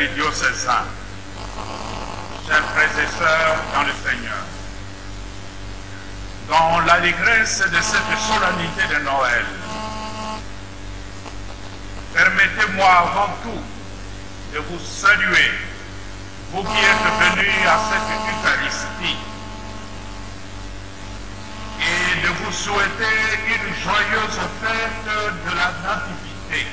et diocésains, chers frères et sœurs dans le Seigneur, dans l'allégresse de cette solennité de Noël, permettez-moi avant tout de vous saluer, vous qui êtes venus à cette Eucharistie, et de vous souhaiter une joyeuse fête de la Nativité.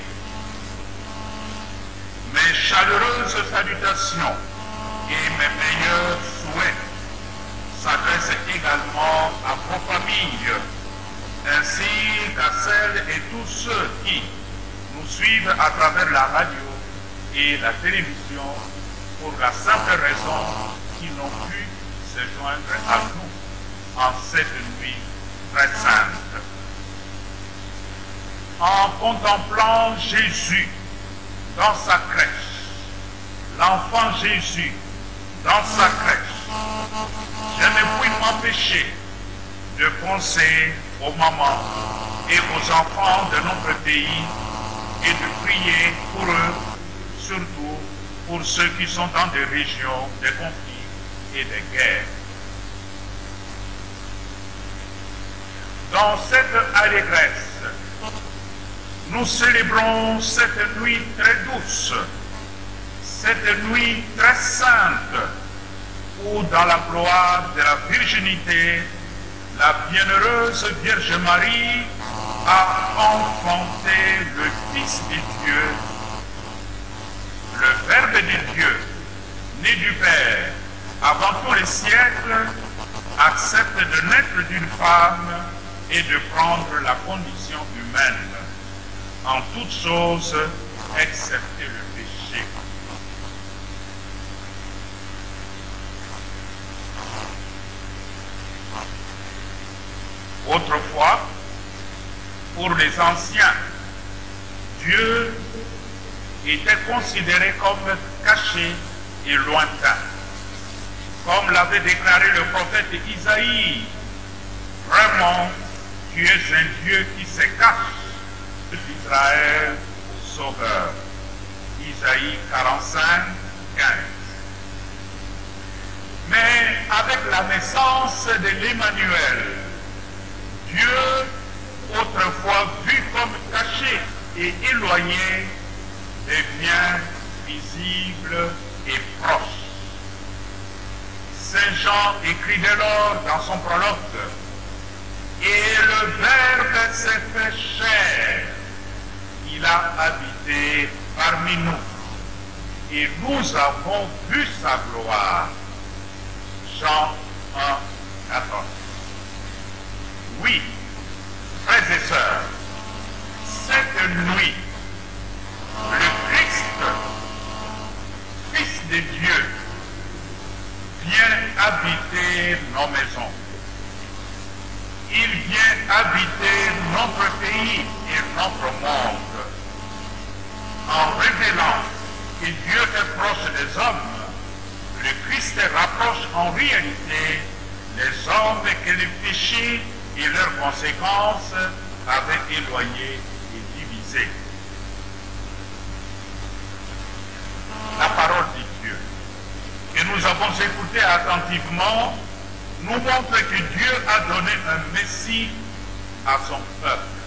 Mes chaleureuses salutations et mes meilleurs souhaits s'adressent également à vos familles, ainsi qu'à celles et tous ceux qui nous suivent à travers la radio et la télévision pour la simple raison qu'ils n'ont pu se joindre à nous en cette nuit très sainte. En contemplant Jésus dans sa crèche, l'enfant Jésus dans sa crèche, je ne puis m'empêcher de penser aux mamans et aux enfants de notre pays et de prier pour eux, surtout pour ceux qui sont dans des régions de conflits et de guerres. Dans cette allégresse, nous célébrons cette nuit très douce, cette nuit très sainte, où dans la gloire de la virginité, la bienheureuse Vierge Marie a enfanté le Fils de Dieu, le Verbe de Dieu, né du Père avant tous les siècles, accepte de naître d'une femme et de prendre la condition humaine, en toutes choses excepté le péché. Autrefois, pour les anciens, Dieu était considéré comme caché et lointain. Comme l'avait déclaré le prophète Isaïe, vraiment, tu es un Dieu qui se cache d'Israël sauveur. Isaïe 45, 15. Mais avec la naissance de l'Emmanuel, Dieu, autrefois vu comme caché et éloigné, devient visible et proche. Saint Jean écrit dès lors dans son prologue, « Et le Verbe s'est fait chair, il a habité parmi nous, et nous avons vu sa gloire. » Jean 1, 14. Oui, frères et sœurs, cette nuit, le Christ, Fils de Dieu, vient habiter nos maisons. Il vient habiter notre pays et notre monde. En révélant que Dieu est proche des hommes, le Christ rapproche en réalité les hommes que le péché et leurs conséquences avaient éloignés et divisés. La parole de Dieu que nous avons écoutée attentivement nous montre que Dieu a donné un Messie à son peuple.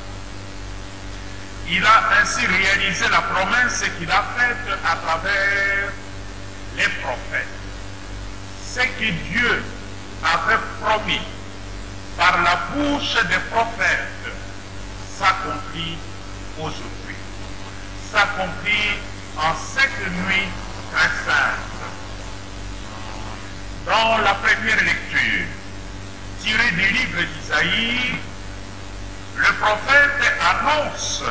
Il a ainsi réalisé la promesse qu'il a faite à travers les prophètes. Ce que Dieu avait promis par la bouche des prophètes s'accomplit aujourd'hui. S'accomplit en cette nuit très sainte. Dans la première lecture, tirée du livre d'Isaïe, le prophète annonce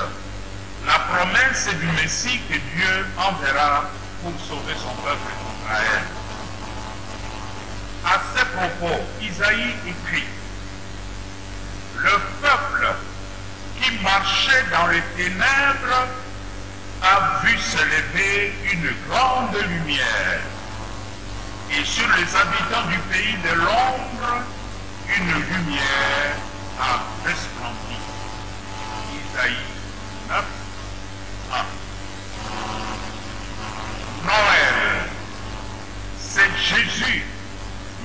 la promesse du Messie que Dieu enverra pour sauver son peuple d'Israël. À ce propos, Isaïe écrit, « Le peuple qui marchait dans les ténèbres a vu se lever une grande lumière. Et sur les habitants du pays de l'ombre, une lumière a resplendi. » Isaïe 9, 1. Noël Jésus,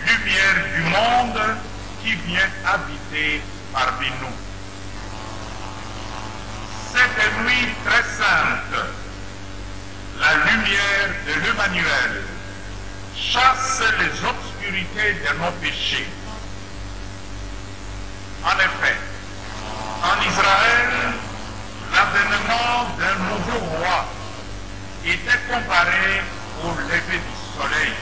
lumière du monde, qui vient habiter parmi nous. Cette nuit très sainte, la lumière de l'Emmanuel chasse les obscurités de nos péchés. En effet, en Israël, l'avènement d'un nouveau roi était comparé au lever du soleil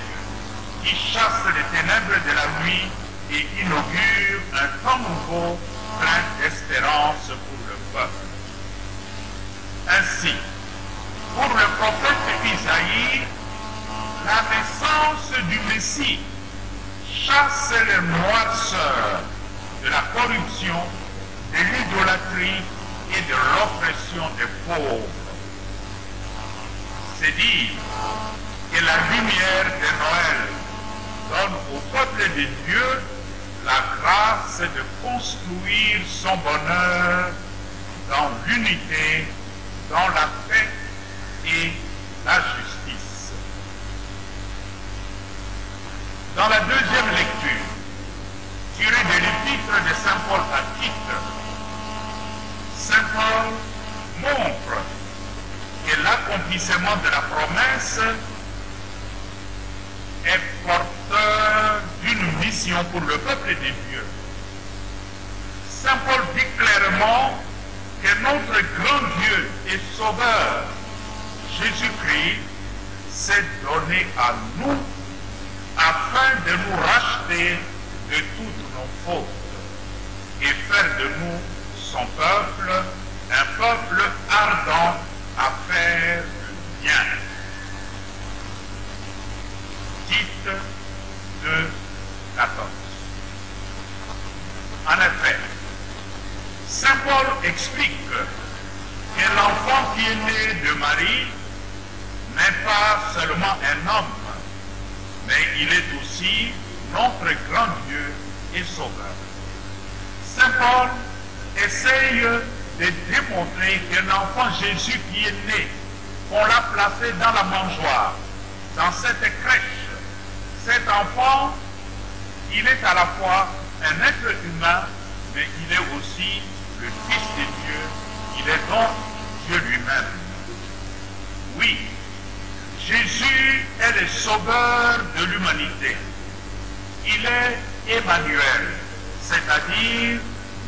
qui chasse les ténèbres de la nuit et inaugure un temps nouveau plein d'espérance pour le peuple. Ainsi, pour le prophète Isaïe, la naissance du Messie chasse les noirceurs de la corruption, de l'idolâtrie et de l'oppression des pauvres. C'est dire que la lumière de Noël donne au peuple de Dieu la grâce de construire son bonheur dans l'unité, dans la paix et la justice. Dans la deuxième lecture, tirée de l'épître de Saint Paul à Tite, Saint Paul montre que l'accomplissement de la promesse est porteur d'une mission pour le peuple de Dieu. Saint Paul dit clairement que notre grand Dieu et Sauveur, Jésus-Christ, s'est donné à nous afin de nous racheter de toutes nos fautes et faire de nous son peuple, un peuple ardent à faire le bien. Tite 2, 14. En effet, Saint Paul explique que l'enfant qui est né de Marie n'est pas seulement un homme, mais il est aussi notre grand Dieu et Sauveur. Saint Paul essaye de démontrer que l'enfant Jésus qui est né, qu'on l'a placé dans la mangeoire, dans cette crèche, cet enfant, il est à la fois un être humain, mais il est aussi le Fils de Dieu, il est donc Dieu lui-même. Oui, Jésus est le sauveur de l'humanité. Il est Emmanuel, c'est-à-dire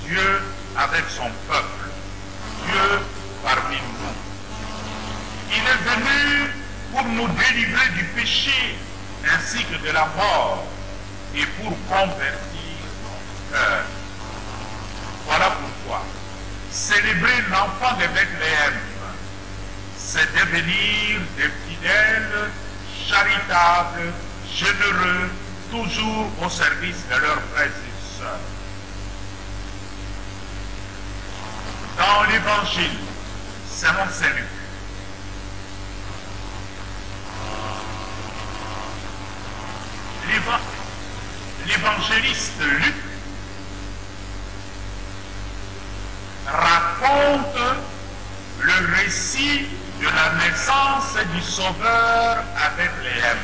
Dieu avec son peuple, Dieu parmi nous. Il est venu pour nous délivrer du péché ainsi que de la mort et pour convertir nos cœurs. Voilà pourquoi célébrer l'enfant de Bethléem, c'est devenir des fidèles, charitables, généreux, toujours au service de leurs frères et sœurs. Dans l'évangile selon Saint Luc, l'évangéliste Luc raconte le récit de la naissance du Sauveur à Bethléem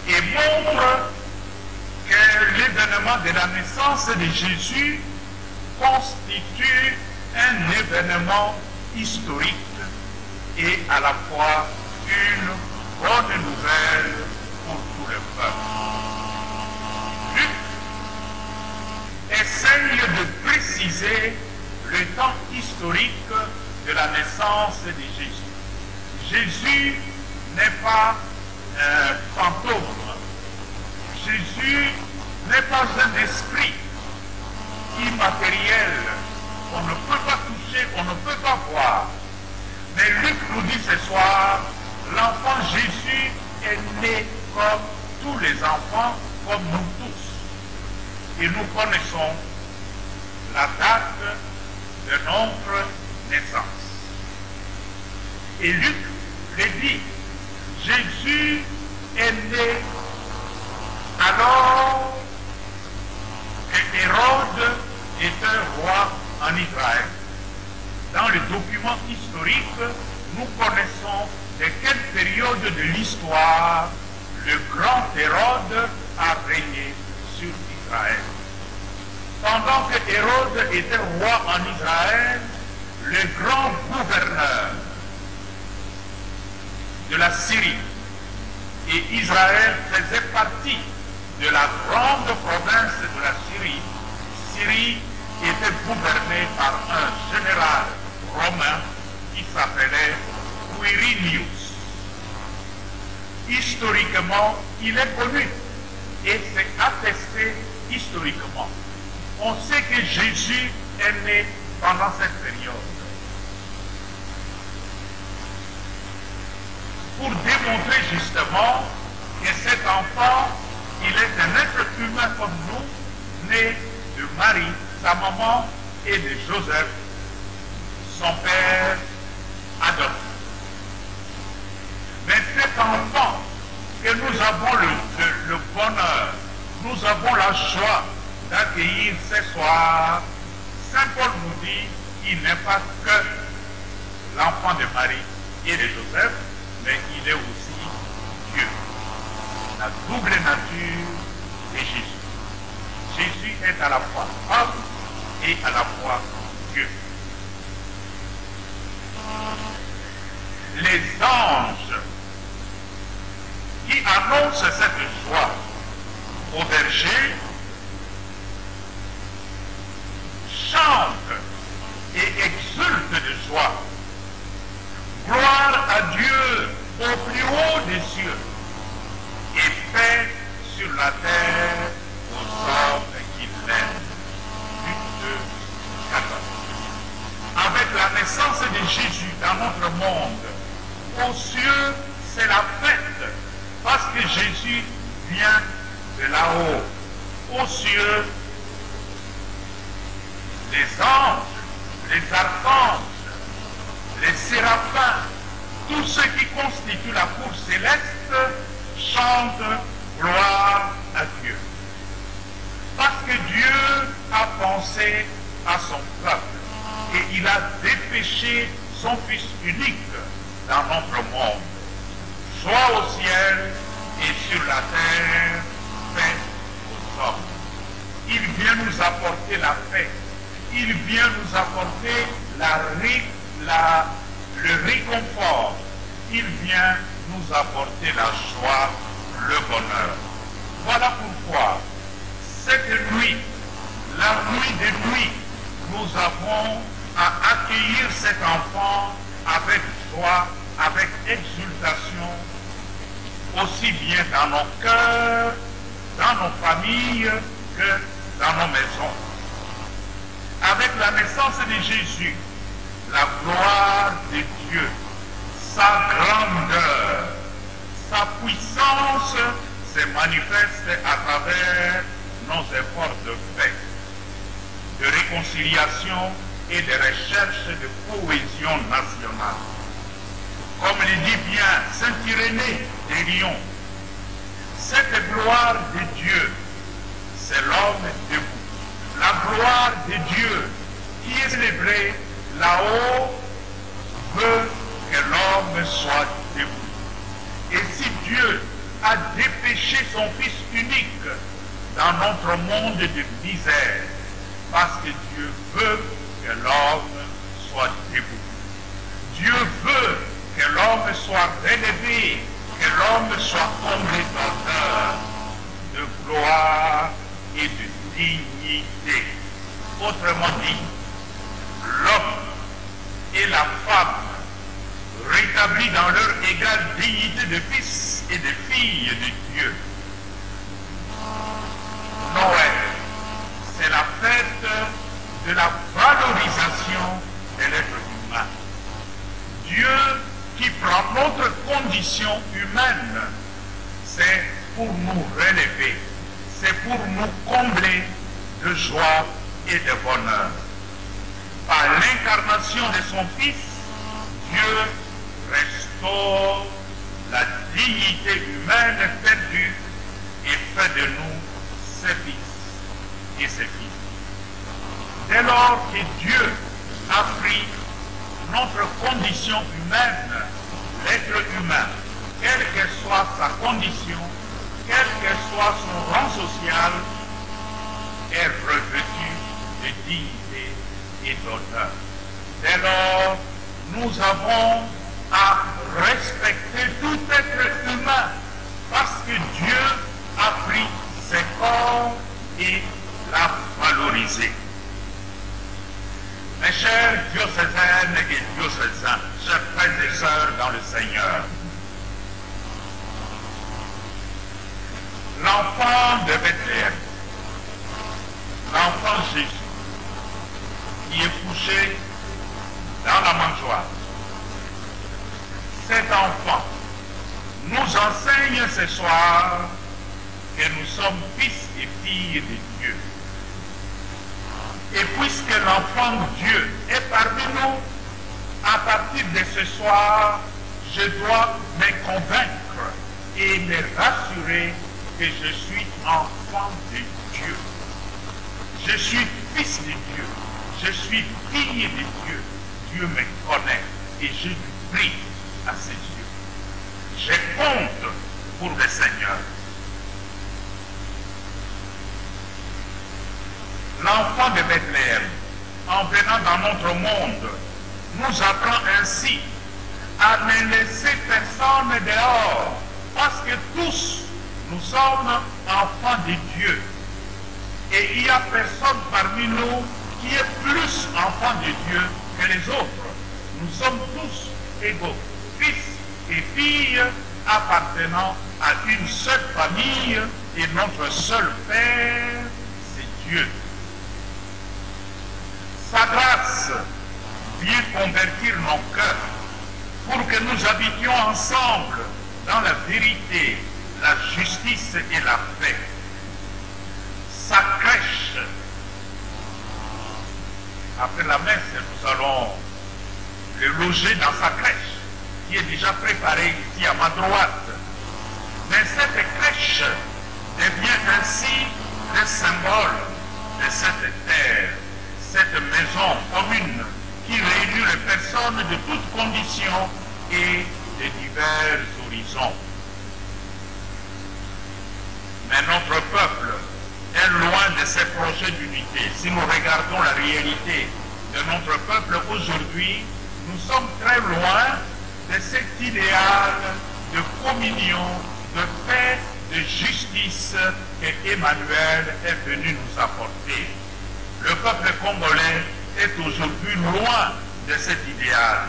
et montre que l'événement de la naissance de Jésus constitue un événement historique et à la fois une bonne nouvelle pour tout le peuple. Luc essaye de préciser le temps historique de la naissance de Jésus. Jésus n'est pas un fantôme. Jésus n'est pas un esprit immatériel qu'on ne peut pas toucher, qu'on ne peut pas voir. Mais Luc nous dit ce soir, l'enfant Jésus est né comme tous les enfants, comme nous tous. Et nous connaissons la date de notre naissance. Et Luc le dit, Jésus est né alors que Hérode était roi en Israël. Dans le document historique, nous connaissons de quelle période de l'histoire le grand Hérode a régné sur Israël. Pendant que Hérode était roi en Israël, le grand gouverneur de la Syrie, et Israël faisait partie de la grande province de la Syrie. Syrie était gouvernée par un général romain qui s'appelait Quirinius. Historiquement, il est connu et c'est attesté historiquement. On sait que Jésus est né pendant cette période. Pour démontrer justement que cet enfant, il est un être humain comme nous, né de Marie, sa maman, et de Joseph, son père adopté. Mais cet enfant que nous avons le bonheur, nous avons la joie d'accueillir ce soir, Saint Paul nous dit qu'il n'est pas que l'enfant de Marie et de Joseph, mais il est aussi Dieu. La double nature de Jésus. Jésus est à la fois homme et à la fois Dieu. Les anges qui annoncent cette joie au berger chantent et exultent de joie. Gloire à Dieu au plus haut des cieux et paix sur la terre aux hommes qui l'aiment. Avec la naissance de Jésus dans notre monde, aux cieux, c'est la fête, parce que Jésus vient de là-haut. Aux cieux, les anges, les archanges, les séraphins, tous ceux qui constituent la cour céleste chantent gloire à Dieu. Parce que Dieu a pensé à son peuple et il a dépêché son Fils unique dans notre monde. Joie au ciel et sur la terre, paix aux hommes. Il vient nous apporter la paix. Il vient nous apporter le réconfort. Il vient nous apporter la joie, le bonheur. Voilà pourquoi cette nuit, la nuit des nuits, nous avons à accueillir cet enfant avec joie, avec exultation, aussi bien dans nos cœurs, dans nos familles que dans nos maisons. Avec la naissance de Jésus, la gloire de Dieu, sa grandeur, sa puissance se manifeste à travers nos efforts de paix, de réconciliation et de recherche de cohésion nationale. Comme le dit bien Saint Irénée de Lyon, cette gloire de Dieu, c'est l'homme debout. La gloire de Dieu qui est célébrée là-haut veut que l'homme soit debout. Et si Dieu a dépêché son Fils unique dans notre monde de misère, parce que Dieu veut que l'homme soit debout. Dieu veut que l'homme soit relevé, que l'homme soit comblé d'honneur, de gloire et de dignité. Autrement dit, l'homme et la femme rétablis dans leur égale dignité de fils et de filles de Dieu. Noël, c'est la fête de la valorisation de l'être humain. Dieu qui prend notre condition humaine, c'est pour nous relever, c'est pour nous combler de joie et de bonheur. Par l'incarnation de son Fils, Dieu restaure la dignité humaine perdue et fait de nous ses fils et ses filles. Dès lors que Dieu a pris notre condition humaine, l'être humain, quelle que soit sa condition, quel que soit son rang social, est revêtu de dignité et d'honneur. Dès lors, nous avons à respecter tout être humain parce que Dieu a pris ses corps et l'a valorisé. Mes chers diocésaines et diocésains, chers frères et sœurs dans le Seigneur, l'enfant de Bethléem, l'enfant Jésus, qui est couché dans la mangeoire, cet enfant nous enseigne ce soir que nous sommes fils et filles de Dieu. Et puisque l'enfant de Dieu est parmi nous, à partir de ce soir, je dois me convaincre et me rassurer que je suis enfant de Dieu. Je suis fils de Dieu. Je suis fille de Dieu. Dieu me connaît et je lui prie à ses yeux. Je compte pour le Seigneur. L'enfant de Bethléem, en venant dans notre monde, nous apprend ainsi à ne laisser personne dehors, parce que tous, nous sommes enfants de Dieu. Et il n'y a personne parmi nous qui est plus enfant de Dieu que les autres. Nous sommes tous égaux, fils et filles appartenant à une seule famille, et notre seul Père, c'est Dieu. Sa grâce vient convertir nos cœurs pour que nous habitions ensemble dans la vérité, la justice et la paix. Sa crèche. Après la messe, nous allons le loger dans sa crèche, qui est déjà préparée ici à ma droite. Mais cette crèche devient ainsi le symbole de cette terre, cette maison commune qui réunit les personnes de toutes conditions et de divers horizons. Mais notre peuple est loin de ces projets d'unité. Si nous regardons la réalité de notre peuple aujourd'hui, nous sommes très loin de cet idéal de communion, de paix, de justice que Emmanuel est venu nous apporter. Le peuple congolais est aujourd'hui loin de cet idéal.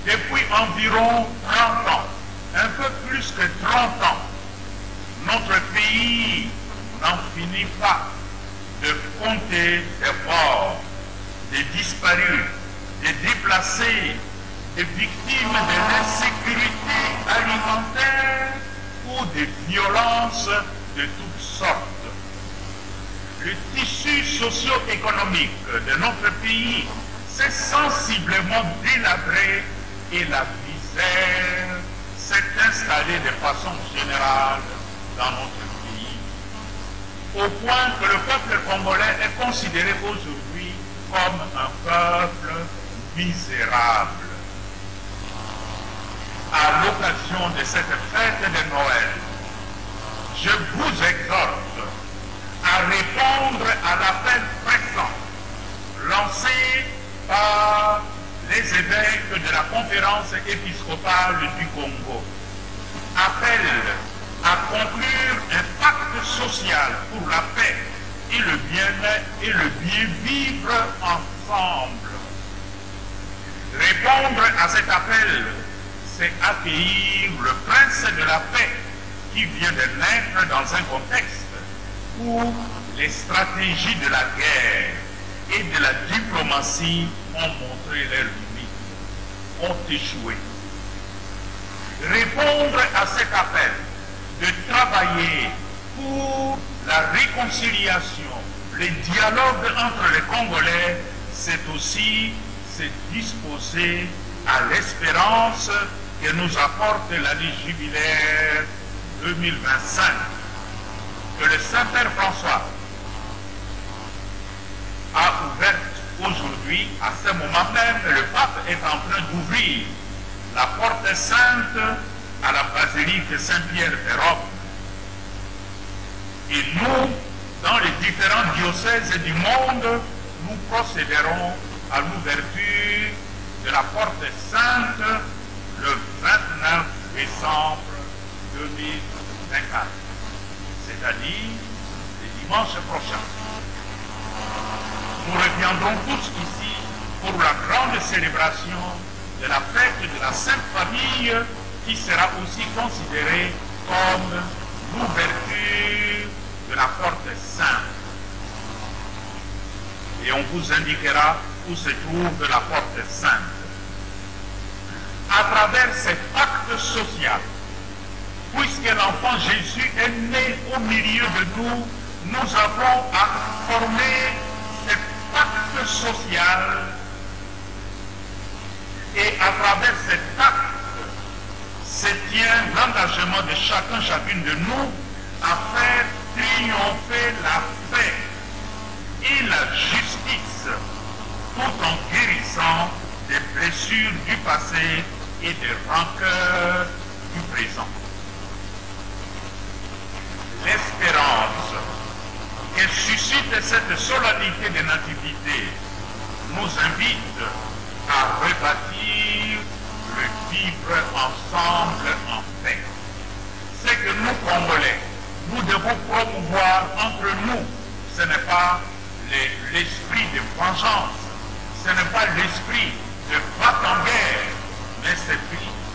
Depuis environ 30 ans, un peu plus que 30 ans, notre pays n'en finit pas de compter des morts, des disparus, des déplacés, des victimes de l'insécurité alimentaire ou des violences de toutes sortes. Le tissu socio-économique de notre pays s'est sensiblement délabré et la misère s'est installée de façon générale dans notre pays, au point que le peuple congolais est considéré aujourd'hui comme un peuple misérable. À l'occasion de cette fête de Noël, je vous exhorte à répondre à l'appel pressant lancé par les évêques de la conférence épiscopale du Congo. Appel à conclure un pacte social pour la paix et le bien vivre ensemble. Répondre à cet appel, c'est accueillir le prince de la paix qui vient de naître dans un contexte où les stratégies de la guerre et de la diplomatie ont montré leurs limites, ont échoué. Répondre à cet appel de travailler pour la réconciliation, le dialogue entre les Congolais, c'est aussi se disposer à l'espérance que nous apporte l'année jubilaire 2025. Que le Saint-Père François a ouverte aujourd'hui, à ce moment même, le pape est en train d'ouvrir la porte sainte à la basilique Saint-Pierre de Rome. Et nous, dans les différents diocèses du monde, nous procéderons à l'ouverture de la porte sainte le 29 décembre 2024, c'est-à-dire le dimanche prochain. Nous reviendrons tous ici pour la grande célébration de la fête de la Sainte Famille qui sera aussi considérée comme l'ouverture de la porte sainte. Et on vous indiquera où se trouve la porte sainte. À travers cet acte social, puisque l'enfant Jésus est né au milieu de nous, nous avons à former cet acte social. Et à travers cet acte se tient l'engagement de chacune de nous à faire triompher la paix et la justice tout en guérissant des blessures du passé et des rancœurs du présent. L'espérance que suscite cette solennité de nativité nous invite à rebâtir le vivre ensemble en paix. C'est que nous, Congolais, nous devons promouvoir entre nous, ce n'est pas l'esprit de vengeance, ce n'est pas l'esprit de battre en guerre, mais c'est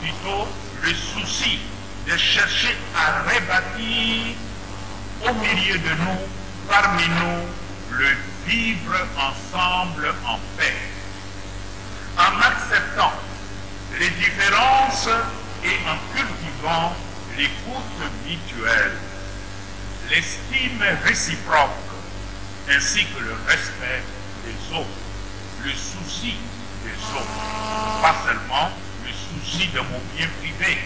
plutôt le souci de chercher à rebâtir au milieu de nous, parmi nous, le vivre ensemble en paix. En acceptant les différences et en cultivant l'écoute mutuelle, l'estime réciproque, ainsi que le respect des autres, le souci des autres, pas seulement le souci de mon bien privé,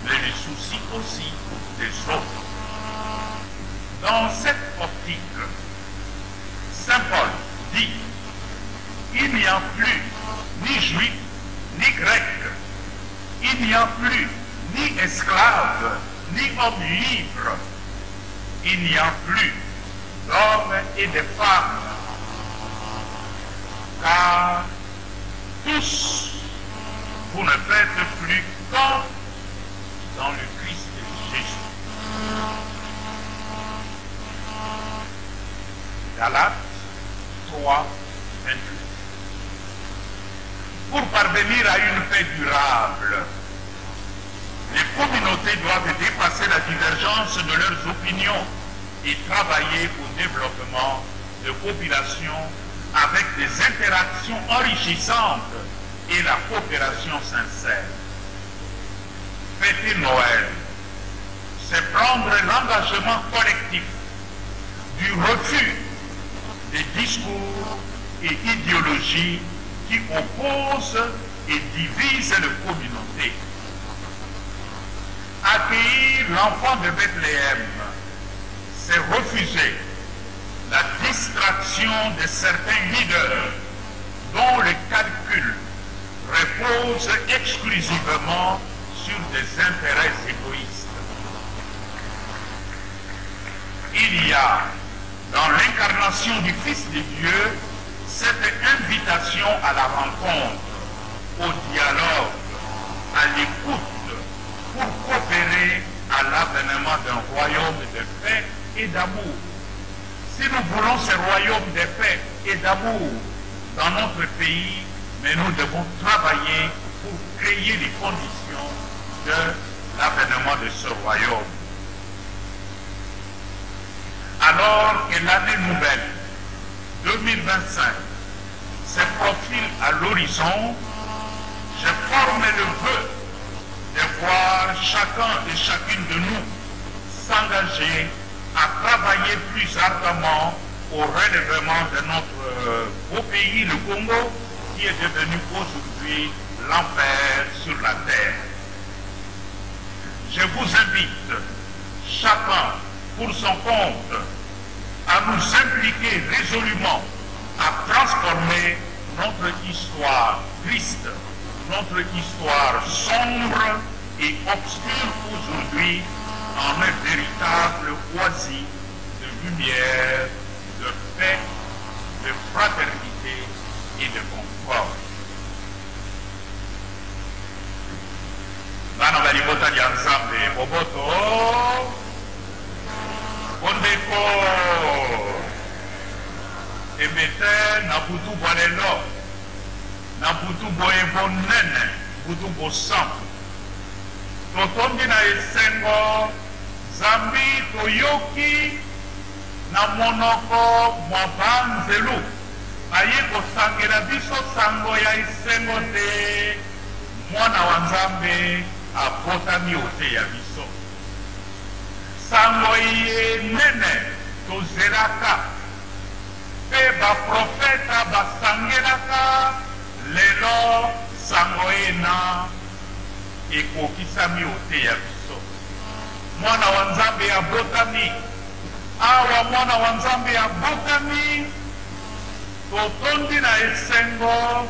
mais le souci aussi des autres. Dans cette optique, Saint Paul dit, il n'y a plus ni juif, ni grec, il n'y a plus ni esclave, ni homme libre, il n'y a plus d'hommes et de femmes, car tous, vous ne faites plus qu'un dans le Christ Jésus. Galates 3, 28. Pour parvenir à une paix durable, les communautés doivent dépasser la divergence de leurs opinions et travailler au développement de populations avec des interactions enrichissantes et la coopération sincère. Fêter Noël, c'est prendre l'engagement collectif du refus des discours et idéologies qui opposent et divisent les communautés. Accueillir l'enfant de Bethléem, c'est refuser la distraction de certains leaders dont le calcul repose exclusivement sur des intérêts égoïstes. Il y a dans l'incarnation du Fils de Dieu cette invitation à la rencontre, au dialogue, à l'écoute, pour coopérer à l'avènement d'un royaume de paix et d'amour. Si nous voulons ce royaume de paix et d'amour dans notre pays, mais nous devons travailler pour créer les conditions de l'avènement de ce royaume. Alors que l'année nouvelle 2025 se profile à l'horizon, je forme le vœu de voir chacun et chacune de nous s'engager à travailler plus ardemment au relèvement de notre beau pays, le Congo, qui est devenu aujourd'hui l'enfer sur la terre. Je vous invite, chacun pour son compte, à nous impliquer résolument à transformer notre histoire triste, notre histoire sombre et obscure aujourd'hui en un véritable oasis de lumière, de paix, de fraternité et de confort. Bana balibota lya Nzambe boboto ondeko ebete na butu bwa lelo na butu boye bonene butu bosantu totondi na esengo Nzambi toyoki na monoko mwa banzelu aye kosangela biso sango ya esengo te mwana wa Nzambe abotami ote ya biso sango ye nene tozelaka pe baprofeta basangelaka lelo sango ena ekokisami ote ya biso mwana wa Nzambe abotami awa mwana wa Nzambe abotami totondi na esengo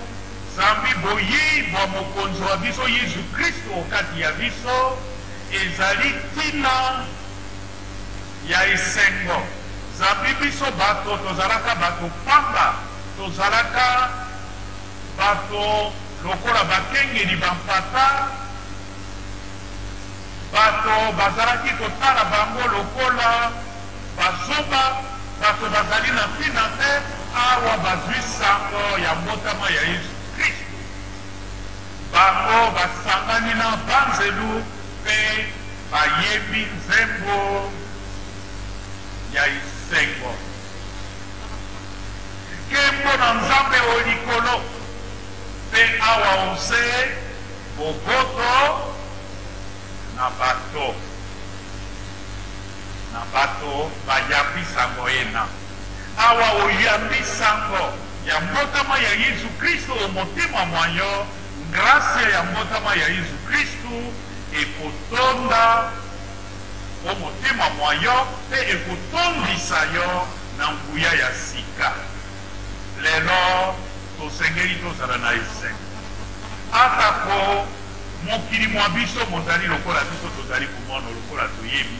Nzambi boyi bwa mokonzi wa biso Yesu Kristo okati ya biso ezali tina ya esengo Nzambi biso bato tozalaka bato pamba tozalaka bato lokola bakengeli bampata bato bazalaki kotala bango lokola bazoba bato bazali na mpina te awa bazwi sango ya mbotama ya Yesu Kristo bango basangani na banzelu mpe bayebi nzembo ya esengo nkembo na Nzambe olikolo mpe awa ose boboto na bato bayambi sango ena awa oyambi sango ya mbotama ya Yesu Kristo omotema mwayo grâce ya mbotama ya Yesu Kristo ekotonda omotema mwayo mpe ekotondisa yo na nguya ya sika lelo tosengeli tozala na esengo atako mokili mwa biso mozali lokola biso tozali komona lokola toyebi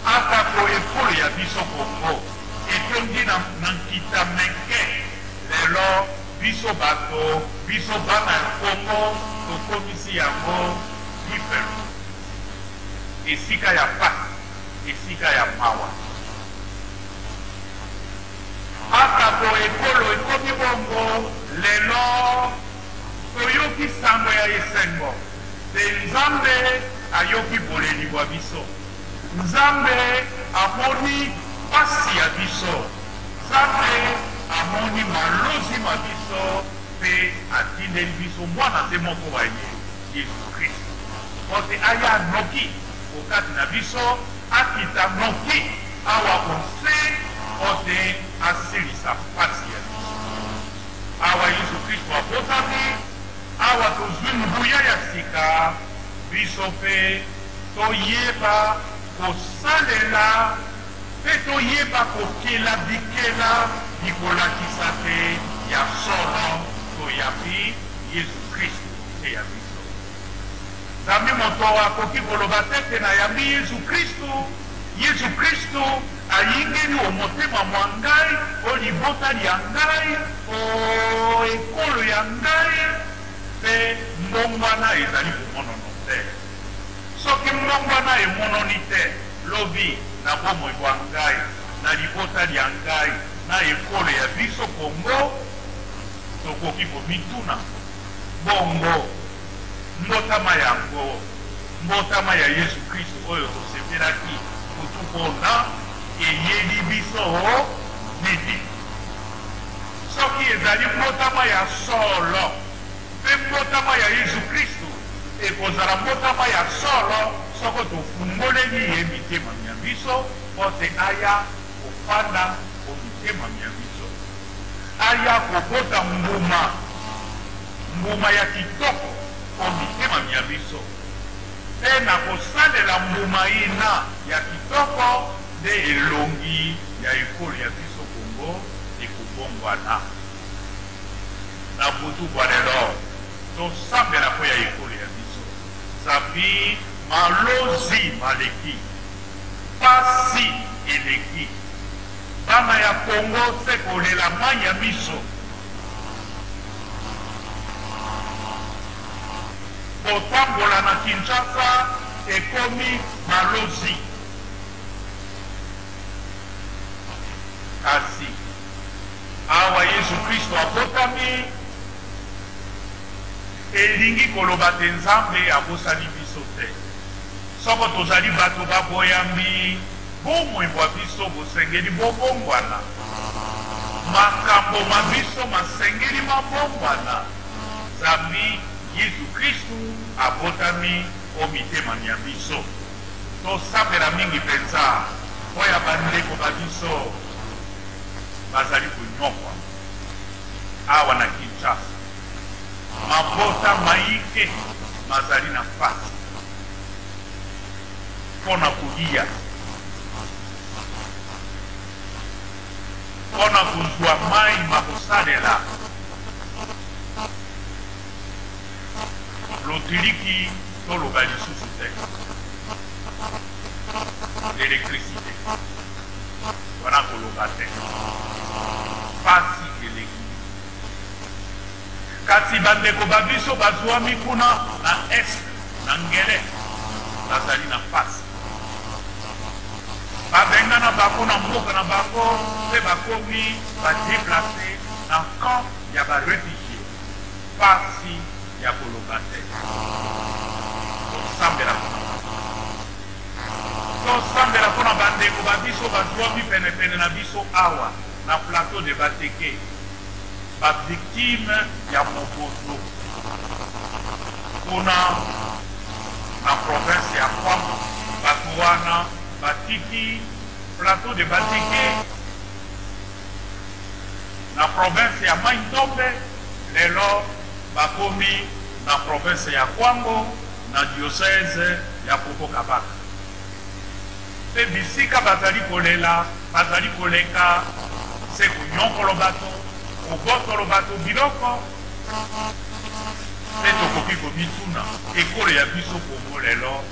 atako ekolo ya biso Kongo etondi na nkita meke lelo biso bato biso bana ya Kongo tokomisi yango diferent esika ya pasi esika ya mawa atako ekolo ekomi bongo lelo toyoki sango ya esengo te Nzambe ayoki boleli bwa biso Nzambe amoni pasi ya biso Nzambe amoni malozi ma biso mpe atindeli biso mwana te moko wa ye Yesu Kristo ote aya noki okati na biso akita noki awa ose ote asilisa pasi ya biso awa Yesu Kristo abotami awa tozwi nguya ya sika biso mpe toyeba kosalela mpe toyeba kokela bikela bikolakisa te ya solo toyambi Yesu Kristo te ya biso Nzambe moto akoki koloba te na yambi Yesu Kristo Yesu Kristo ayingeli omotema mwa ngai o libota lya ngai o ekolo ya ngai mpe mbongwana ezali komonono te soki mbongwana emononi te lobi na bomoi bwa ngai na libota lya ngai na ekolo ya biso Kongo tokoki komituna bongo mbotama yango mbotama ya Yesu Kristo oyo tosepelaki kutu mpona eyeli biso nini soki ezali mbotama ya solo mpe mbotama ya Yesu Kristo ekozala mbotama ya solo soko tofungoleli ye mitema mya biso pote aya kofanda omitema mya biso aya kobota mbuma ya kitoko omitema mya biso mpe na kosalela mbuma ina ya kitoko nde elongi ya ekolo ya biso Kongo ekobongwana na butu bwa lelo tosambela mpo ya ekolo ya biso Zabi malozi maleki. Pasi eleki. Bana ya Congo se kolela manya biso. Kotambola na Kinshasa ekomi malozi. Kasi awa Yesu Kristo abotami elingi koloba te Nzambe abosani biso te. Soko tozali bato baboyambi bomoi bwa biso bosengeli bobongwana. Makambo mabiso masengeli mabongwana. Nzambe Yesu Kristo abotami o mitema ya biso. Tosambela mingi penza oya bandeko babiso bazali kunyokwa awa na Kinshasa. Mabota maike mazali na fasi pona kulia, pona kuzwa mai makosalela lotiliki toloba lisusu te. L'électricité wana koloba te. Pasi eleki. Kasi bandeko babiso bazwami kuna na est na ngele bazali na pasi. Babenga na bango na mboka na bango pe bakomi badeplace na camp ya barefugie. Pasi ya koloba te. Tosambela kuna bandeko babiso bazwami penepene na biso awa na plateau de Bateke. Ba victime ya mobozo kuna na province ya Kwamo bato wana batiki plateau de Bateke na province ya Mai Ndombe, lelo bakomi na province ya Kwango na diocèse ya Poko-Kabaka. Pe bisika bazali kolela bazali koleka se kunyokolo bato kobotolo bato biloko pe tokoki komituna ekolo ya biso Kongo lelo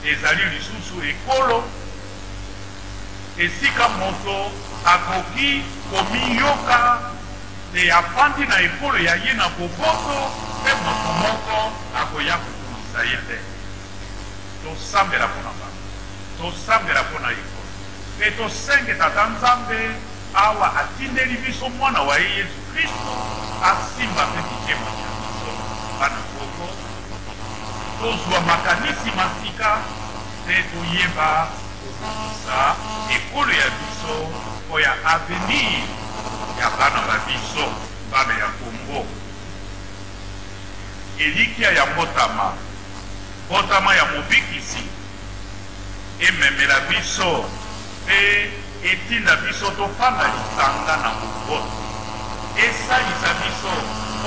ezali lisusu ekolo esika moto akoki komiyoka te afandi na ekolo ya ye na boboto pe moto moko akoya kokumisa ye te. Tosambela mpona bango, tosambela mpona ekolo pe tosenge tata Nzambe awa atindeli biso mwana wa ye Yesu Kristo asimba mpe mitema ya biso bana Kongo. Tozwa makanisi masika pe toyeba kokokisa ekolo ya biso po ya avenir ya bana ba biso bana ya Kongo. Elikia ya mbotama, mbotama ya mobikisi ememela biso pe etinda biso tofanda lisanga na boboto. Esalisa biso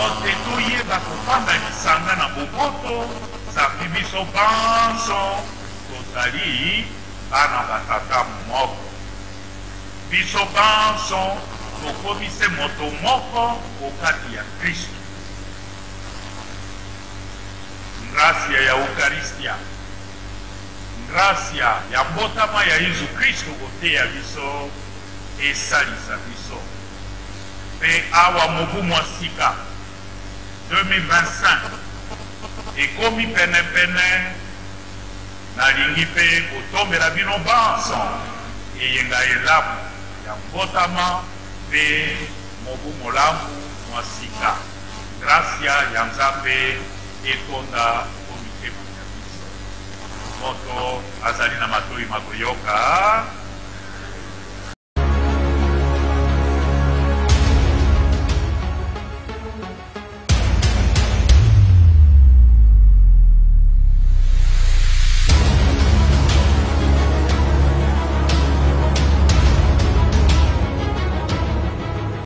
ote toyeba kofanda lisanga na boboto. Zapi biso banso tozali bana batata moko. Biso banso tokomise moto moko okati ya Kristo. Gracia ya Eucharistia, gracia ya mbotama ya Yesu Kristo koteya biso esalisa biso. Pe awa mobu mwasika 2025 ekomi pene nalingi pe kotombela bino banso eyenga elamu ya mbotama pe mobu molamu mwasika. Gracia ya Nzambe etonda komitema ya biso. Moto azali na matoi makoyoka